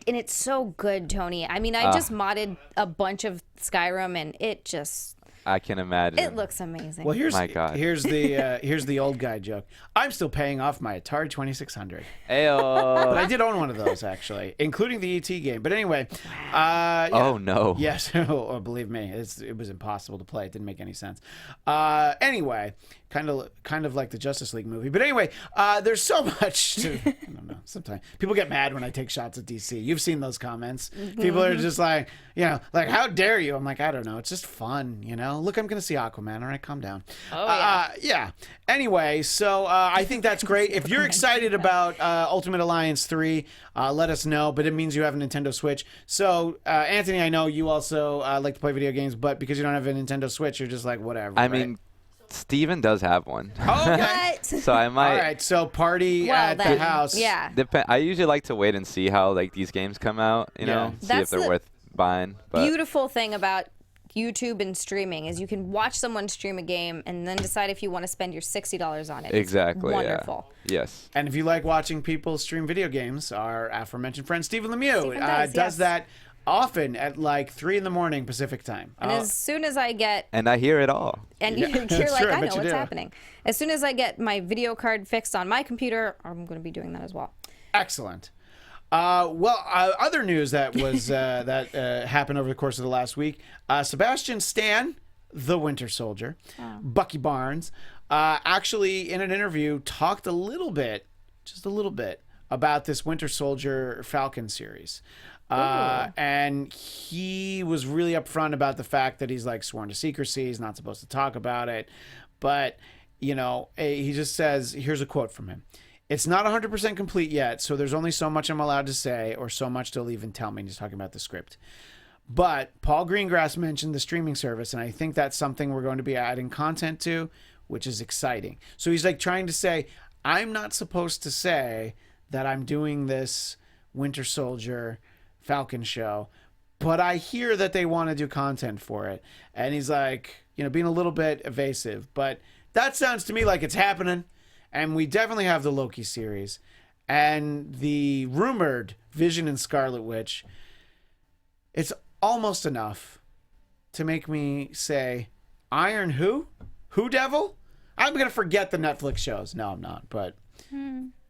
and it's so good, Tony. I mean, I just modded a bunch of Skyrim, and it just... I can imagine. It looks amazing. Well, My God. here's the old guy joke. I'm still paying off my Atari 2600, Ayo. but I did own one of those actually, including the ET game. But anyway, yeah. Oh no. Yes, oh, believe me, it was impossible to play. It didn't make any sense. Anyway, kind of like the Justice League movie. But anyway, there's so much to. I don't know. Sometimes people get mad when I take shots at DC. You've seen those comments. People are just like, like, how dare you? I'm like, I don't know. It's just fun, Look, I'm gonna see Aquaman. All right, calm down. Oh yeah. Yeah. Anyway, so I think that's great. If you're excited about Ultimate Alliance 3, let us know. But it means you have a Nintendo Switch. So Anthony, I know you also like to play video games, but because you don't have a Nintendo Switch, you're just like whatever. I right? mean, Steven does have one. Okay. What? So I might. All right. So party at the house. Yeah. I usually like to wait and see how these games come out. See That's if they're the worth buying. But Beautiful thing about YouTube and streaming is you can watch someone stream a game and then decide if you want to spend your $60 on it. exactly. It's wonderful. Yeah. Yes. And if you like watching people stream video games, our aforementioned friend Stephen Lemieux Stephen does, yes. that often at like 3 a.m. Pacific time. And as soon as I get, And I hear it all. and Yeah, you're that's like, true, I I bet know you what's do. happening. As soon as I get my video card fixed on my computer, I'm going to be doing that as well. Excellent. Other news that was that happened over the course of the last week. Sebastian Stan, the Winter Soldier, Bucky Barnes, actually in an interview talked a little bit, just a little bit, about this Winter Soldier Falcon series. And he was really upfront about the fact that he's like sworn to secrecy. He's not supposed to talk about it. But, you know, he just says, here's a quote from him. It's not 100% complete yet, so there's only so much I'm allowed to say or so much they'll even tell me. And he's talking about the script. But Paul Greengrass mentioned the streaming service, and I think that's something we're going to be adding content to, which is exciting. So he's like trying to say, I'm not supposed to say that I'm doing this Winter Soldier Falcon show, but I hear that they want to do content for it. And he's like, you know, being a little bit evasive, but that sounds to me like it's happening. And we definitely have the Loki series and the rumored Vision and Scarlet Witch. It's almost enough to make me say, Iron who? Who Devil? I'm going to forget the Netflix shows. No, I'm not. But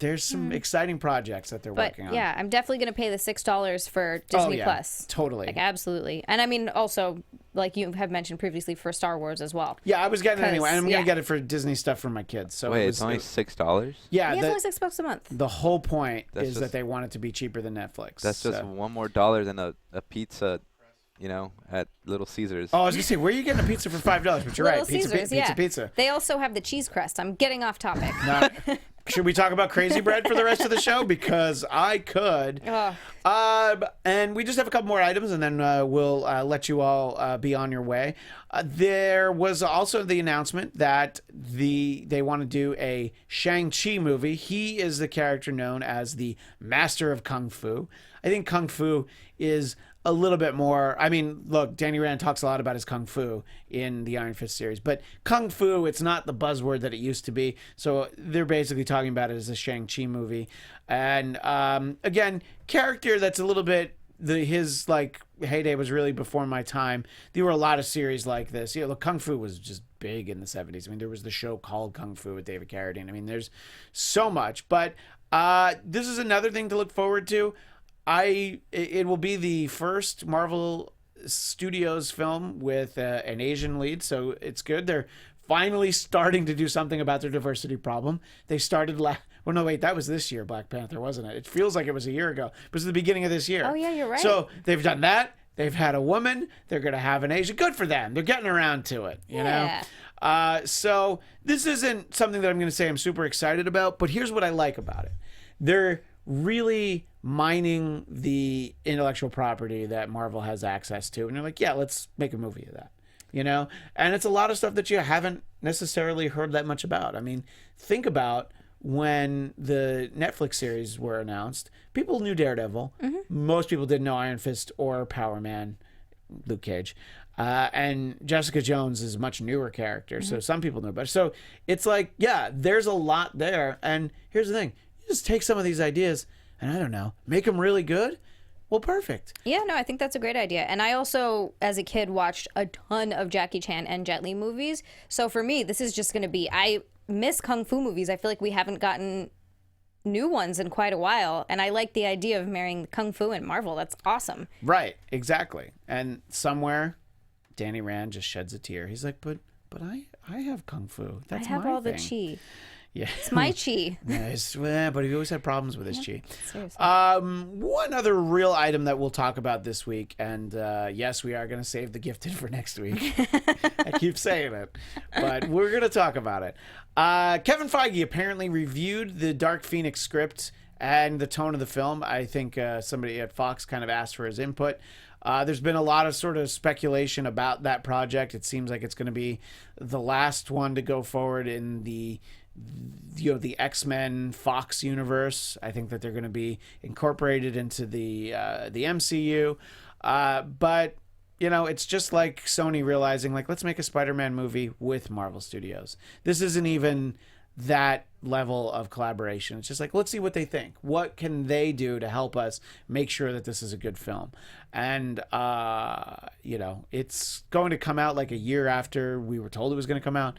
there's some exciting projects that they're But working on. yeah, I'm definitely going to pay the $6 for Disney yeah, Plus. totally. Like, absolutely. And I mean, also, like you have mentioned previously, for Star Wars as well. Yeah, I was getting it anyway. And I'm going to yeah. get it for Disney stuff for my kids. So Wait, it it's was, only $6? yeah, Yeah, it's only $6 a month. the whole point That's is just- that they want it to be cheaper than Netflix. That's just so. one more dollar than a pizza, you know, at Little Caesars. Oh, I was going to say, where are you getting a pizza for $5? But you're Little right. Pizza, Caesars, yeah. pizza. They also have the cheese crust. I'm getting off topic. Should we talk about Crazy Bread for the rest of the show? Because I could. And we just have a couple more items, and then we'll let you all be on your way. There was also the announcement that they want to do a Shang-Chi movie. He is the character known as the Master of Kung Fu. I think Kung Fu is a little bit more. I mean, look, Danny Rand talks a lot about his Kung Fu in the Iron Fist series, but Kung Fu, it's not the buzzword that it used to be. So they're basically talking about it as a Shang-Chi movie. And again, character that's a little bit, his like heyday was really before my time. There were a lot of series like this. You know, look, Kung Fu was just big in the 70s. I mean, there was the show called Kung Fu with David Carradine. I mean, there's so much. But this is another thing to look forward to. It will be the first Marvel Studios film with an Asian lead, so it's good. They're finally starting to do something about their diversity problem. They started well, no, wait, that was this year, Black Panther, wasn't it? It feels like it was a year ago. It was the beginning of this year. Oh, yeah, you're right. So they've done that. They've had a woman. They're going to have an Asian. Good for them. They're getting around to it, you know? So this isn't something that I'm going to say I'm super excited about, but here's what I like about it. They're really mining the intellectual property that Marvel has access to. And you're like, yeah, let's make a movie of that, you know? And it's a lot of stuff that you haven't necessarily heard that much about. I mean, think about when the Netflix series were announced. People knew Daredevil. Most people didn't know Iron Fist or Power Man, Luke Cage. And Jessica Jones is a much newer character, so some people know about it. So it's like, yeah, there's a lot there. And here's the thing. You just take some of these ideas and, I don't know, make them really good. Well, perfect. Yeah, no, I think that's a great idea. And I also, as a kid, watched a ton of Jackie Chan and Jet Li movies. So for me, this is just going to be, I miss Kung Fu movies. I feel like we haven't gotten new ones in quite a while. And I like the idea of marrying Kung Fu and Marvel. That's awesome. Right, exactly. And somewhere, Danny Rand just sheds a tear. He's like, but I have Kung Fu. That's I have my all thing. the chi. Yeah. It's my chi. Yes, well, but he always had problems with his chi. Seriously. One other real item that we'll talk about this week, and yes, we are going to save The Gifted for next week. I keep saying it, but we're going to talk about it. Kevin Feige apparently reviewed the Dark Phoenix script and the tone of the film. I think somebody at Fox kind of asked for his input. There's been a lot of sort of speculation about that project. It seems like it's going to be the last one to go forward in the X-Men Fox universe. I think that they're going to be incorporated into the MCU. But it's just like Sony realizing, like, let's make a Spider-Man movie with Marvel Studios. This isn't even that level of collaboration. It's just like, let's see what they think. What can they do to help us make sure that this is a good film? And, it's going to come out like a year after we were told it was going to come out,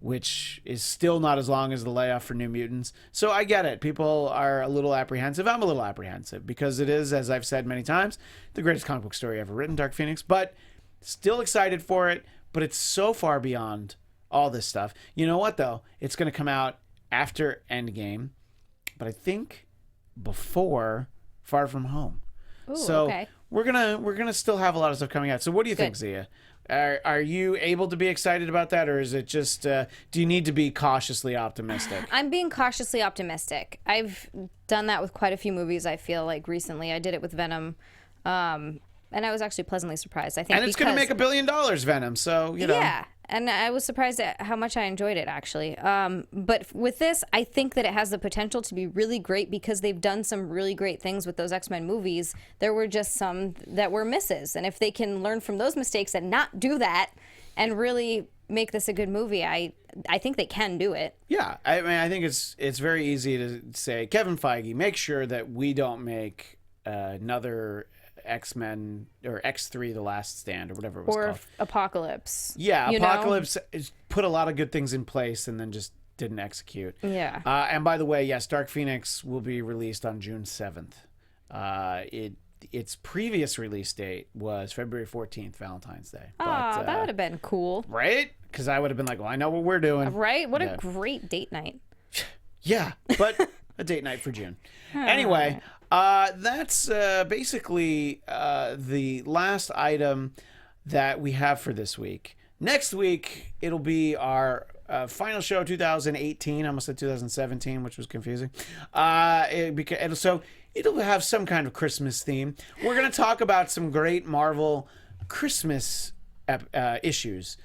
which is still not as long as the layoff for New Mutants. So I get it. People are a little apprehensive. I'm a little apprehensive because it is, as I've said many times, the greatest comic book story ever written, Dark Phoenix. But still excited for it. But it's so far beyond all this stuff. You know what, though? It's going to come out after Endgame, but I think before Far From Home. Ooh, so okay. we're gonna still have a lot of stuff coming out. So what do you think, Xia? Are you able to be excited about that, or is it just do you need to be cautiously optimistic? I'm being cautiously optimistic. I've done that with quite a few movies. I feel like recently I did it with Venom, and I was actually pleasantly surprised. I think, and it's going to make $1 billion, Venom. So yeah. And I was surprised at how much I enjoyed it, actually. But with this, I think that it has the potential to be really great because they've done some really great things with those X-Men movies. There were just some that were misses. And if they can learn from those mistakes and not do that and really make this a good movie, I think they can do it. Yeah. I mean, I think it's very easy to say, Kevin Feige, make sure that we don't make another X-Men or X3 The Last Stand or whatever it was called. Apocalypse. Yeah, Apocalypse put a lot of good things in place and then just didn't execute. Yeah. And by the way, yes, Dark Phoenix will be released on June 7th. Its previous release date was February 14th, Valentine's Day. Oh, that would have been cool. Right? Because I would have been like, well, I know what we're doing. Right? What a great date night. Yeah, but a date night for June. Anyway, that's basically the last item that we have for this week. Next week, it'll be our final show 2018. I almost said 2017, which was confusing. So it'll have some kind of Christmas theme. We're going to talk about some great Marvel Christmas issues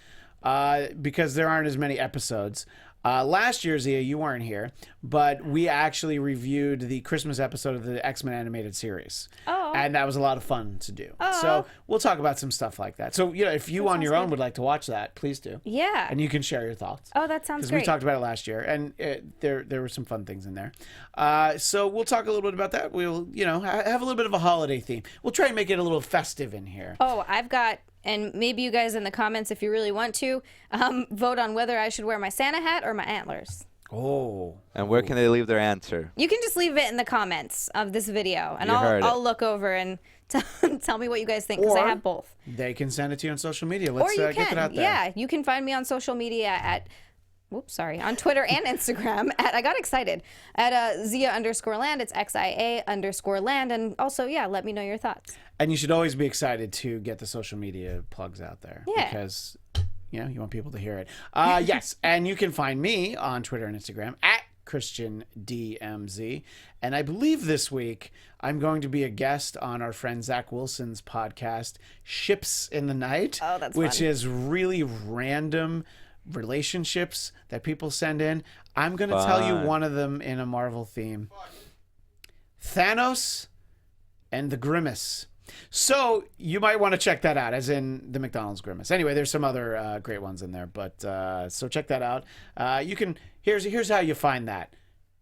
because there aren't as many episodes. Last year, Xia, you weren't here, but we actually reviewed the Christmas episode of the X-Men animated series. Oh. And that was a lot of fun to do. Oh. So we'll talk about some stuff like that. So, if you on your own would like to watch that, please do. Yeah. And you can share your thoughts. Oh, that sounds Because great. we talked about it last year, and there were some fun things in there. So we'll talk a little bit about that. We'll, have a little bit of a holiday theme. We'll try and make it a little festive in here. Oh, I've got... And maybe you guys in the comments, if you really want to, vote on whether I should wear my Santa hat or my antlers. Oh. And where can they leave their answer? You can just leave it in the comments of this video, and I'll look over and tell me what you guys think, because I have both. They can send it to you on social media. Let's Or you get can, it out there. yeah. You can find me on social media at... on Twitter and Instagram at, I got excited, at Xia_land. It's XIA_land. And also, let me know your thoughts. And you should always be excited to get the social media plugs out there. Yeah. Because, you want people to hear it. Yes. And you can find me on Twitter and Instagram at ChristianDMZ. And I believe this week I'm going to be a guest on our friend Zach Wilson's podcast, Ships in the Night. Oh, that's which fun. is really random relationships that people send in. I'm going to tell you one of them in a Marvel theme. Thanos and the Grimace. So you might want to check that out, as in the McDonald's Grimace. Anyway, there's some other great ones in there, but so check that out. You can here's how you find that.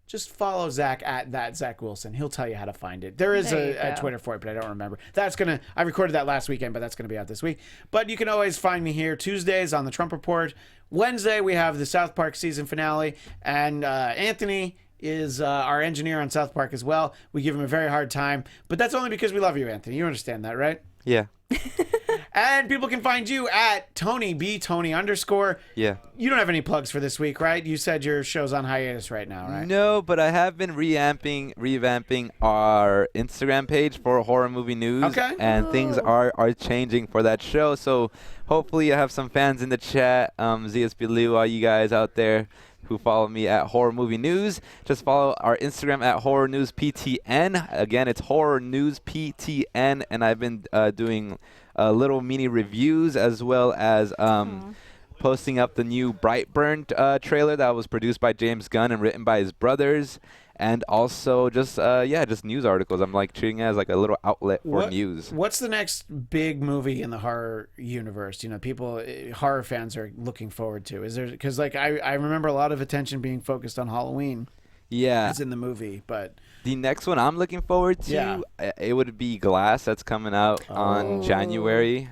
Just follow Zach at that Zach Wilson. He'll tell you how to find it. There is a Twitter for it, but I don't remember. I recorded that last weekend, but that's gonna be out this week. But you can always find me here Tuesdays on the Trump Report. Wednesday we have the South Park season finale, and Anthony is our engineer on South Park as well. We give him a very hard time, but that's only because we love you, Anthony. You understand that, right? Yeah. And people can find you at Tony _. Yeah. You don't have any plugs for this week, right? You said your show's on hiatus right now, right? No, but I have been revamping our Instagram page for horror movie news. Okay. And things are changing for that show. So hopefully I have some fans in the chat. ZSB Liu, all you guys out there who follow me at Horror Movie News. Just follow our Instagram at Horror News PTN. Again, it's Horror News PTN, and I've been doing little mini reviews as well as posting up the new Brightburn trailer that was produced by James Gunn and written by his brothers. and also just just news articles. I'm like treating it as like a little outlet for news. What's the next big movie in the horror universe? You know, people, horror fans are looking forward to. Is there, because like I remember a lot of attention being focused on Halloween. Yeah, as in the movie, but the next one I'm looking forward to, it would be Glass. That's coming out on January.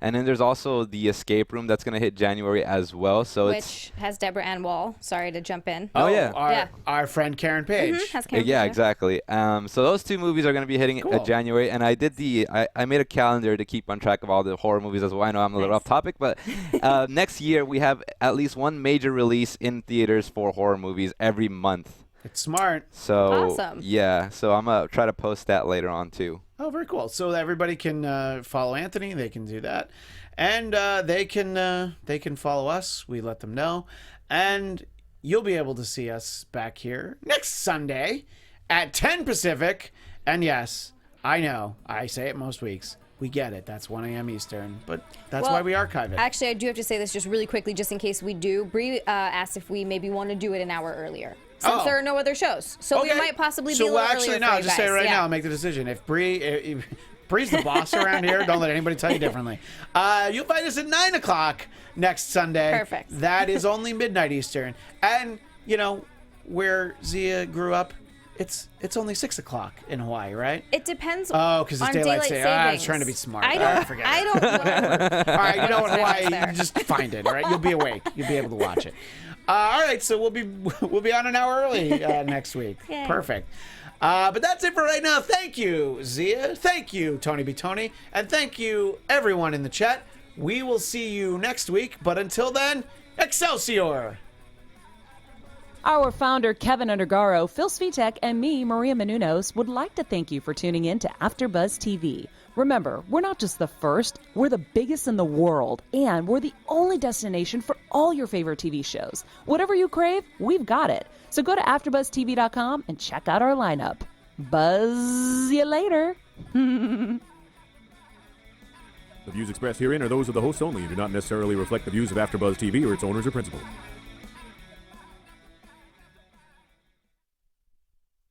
And then there's also the Escape Room that's going to hit January as well. So Which has Deborah Ann Wall. Sorry to jump in. Oh, yeah. Our friend Karen Page. Has Karen Yeah, Page. exactly. So those two movies are going to be hitting January. And I did I made a calendar to keep on track of all the horror movies as well. I know I'm a little off topic, but next year we have at least one major release in theaters for horror movies every month. It's smart. So awesome. Yeah, so I'm gonna try to post that later on too. Oh, very cool. So everybody can follow Anthony. They can do that, and they can follow us. We let them know, and you'll be able to see us back here next Sunday at 10 Pacific. And yes, I know I say it most weeks. We get it. That's 1 a.m. Eastern, but that's why we archive it. Actually, I do have to say this just really quickly, just in case we do. Bree asked if we maybe want to do it an hour earlier, since there are no other shows. So we might possibly be a little earlier for you just say it guys. right now. I'll make the decision. If Bree's the boss around here, don't let anybody tell you differently. You'll find us at 9 o'clock next Sunday. Perfect. That is only midnight Eastern. And, you know, where Xia grew up, it's only 6 o'clock in Hawaii, right? It depends. Oh, because it's on daylight savings. I was savings. trying to be smart. I All right, don't. forget I it. don't. Whatever. All right, you know what, Whatever's Hawaii, there. you just find it, all right? You'll be awake. You'll be able to watch it. All right, so we'll be on an hour early next week. Yay. Perfect. But that's it for right now. Thank you, Xia. Thank you, Tony B. Tony. And thank you, everyone in the chat. We will see you next week. But until then, Excelsior! Our founder, Kevin Undergaro, Phil Svitek, and me, Maria Menounos, would like to thank you for tuning in to AfterBuzz TV. Remember, we're not just the first, we're the biggest in the world, and we're the only destination for all your favorite TV shows. Whatever you crave, we've got it. So go to AfterBuzzTV.com and check out our lineup. Buzz you later. The views expressed herein are those of the hosts only and do not necessarily reflect the views of AfterBuzz TV or its owners or principals.